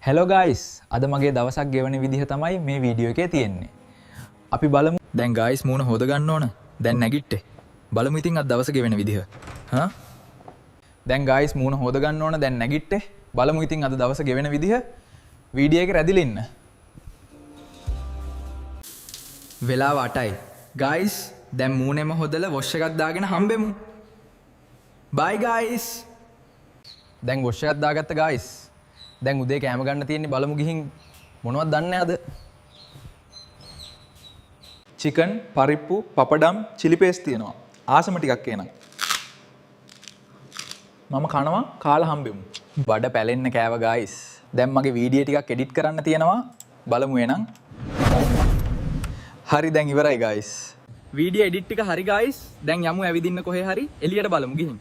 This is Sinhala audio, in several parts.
Hello guys, අද මගේ දවසක් ගෙවන විදිහ තමයි මේ වීඩියෝ එකේ තියෙන්නේ. අපි බලමු. දැන් guys මූණ හොද ගන්න ඕන. දැන් නැගිට්ටේ. බලමු ඉතින් අද දවස ගෙවන විදිහ. හා? දැන් guys මූණ හොද ගන්න ඕන. දැන් නැගිට්ටේ. බලමු ඉතින් අද දවස ගෙවන විදිහ. වීඩියෝ එක රැදිලා ඉන්න. වෙලාව 8යි. guys දැන් මූණෙම හොදලා wash එකක් දාගෙන හම්බෙමු. bye guys. දැන් wash එකක් දාගත්ත guys. දැන් උදේ කෑම ගන්න තියෙන්නේ බලමු ගිහින් මොනවද දන්නේ අද චිකන් පරිප්පු පපඩම් chili paste තියෙනවා ආසම ටිකක් එනං මම කනවා කාලා හම්බෙමු බඩ පැලෙන්න කෑව guys දැන් මගේ වීඩියෝ ටිකක් එඩිට් කරන්න තියෙනවා බලමු එනං හරි දැන් ඉවරයි guys වීඩියෝ එඩිට් ටික හරි guys දැන් යමු ඇවිදින්න කොහේ හරි එළියට බලමු ගිහින්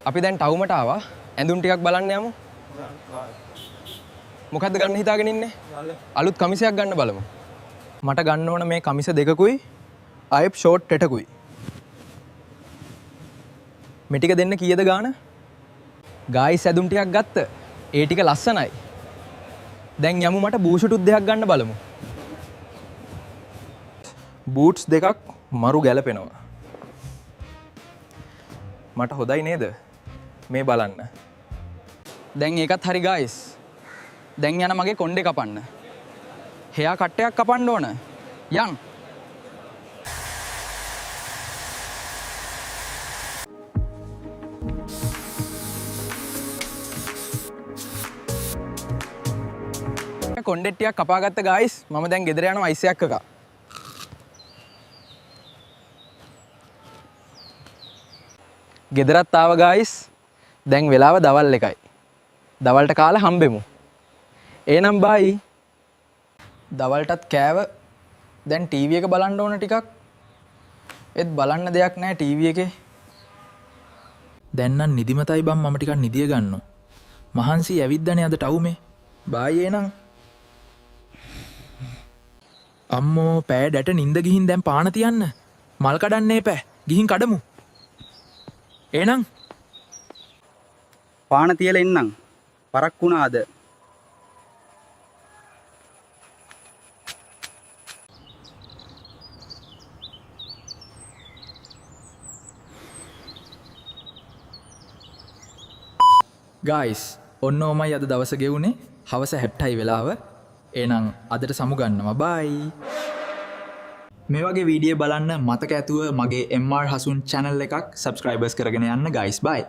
අපි දැන් ටවුමට ආවා ඇඳුම් ටිකක් බලන්න යමු මොකද්ද ගන්න හිතාගෙන ඉන්නේ අලුත් කමිසයක් ගන්න බලමු මට ගන්න ඕන මේ කමිස දෙකකුයි අයප් ෂෝට් එකකුයි මේ ටික දෙන්න කීයද ගාන ගායිස් ඇඳුම් ටිකක් ගත්ත ඒ ටික ලස්සනයි දැන් යමු මට බූෂුටුත් දෙකක් ගන්න බලමු බූට්ස් දෙකක් මරු ගැලපෙනවා මට හොදයි නේද මේ බලන්න දැන් ඒකත් හරි ගයිස් දැන් යන මගේ කොණ්ඩේ කපන්න හෙයා කට්ටයක් කපන්න ඕන යන් කොණ්ඩේ ටිකක් කපාගත්ත ගයිස් මම දැන් ගෙදර යනවා අයිස් එකක් එකක් ගෙදරත් ආව ගයිස් දැන් වෙලාව දවල් 1යි. දවල්ට කාලා හම්බෙමු. එහෙනම් බයි. දවල්ටත් කෑව. දැන් ටීවී එක බලන්න ඕන ටිකක්. ඒත් බලන්න දෙයක් නැහැ ටීවී එකේ. දැන් නම් නිදිමතයි බම් මම ටිකක් නිදිය ගන්නවා. මහන්සි ඇවිද්දානේ අද ටවුමේ. බයි එහෙනම්. අම්මෝ පෑඩට නිින්ද ගිහින් දැන් පාන තියන්න. මල් කඩන්න එපා. ගිහින් කඩමු. එහෙනම් පාන තියලා ඉන්නම් පරක් වුණාද ගයිස් ඔන්න ඔමයි අද දවස ගෙවුනේ හවස 7යි වෙලාව එහෙනම් අදට සමු ගන්නවා බයි මේ වගේ වීඩියෝ බලන්න මතක ඇතුව මගේ MR හසුන් channel එකක් subscribers කරගෙන යන්න guys bye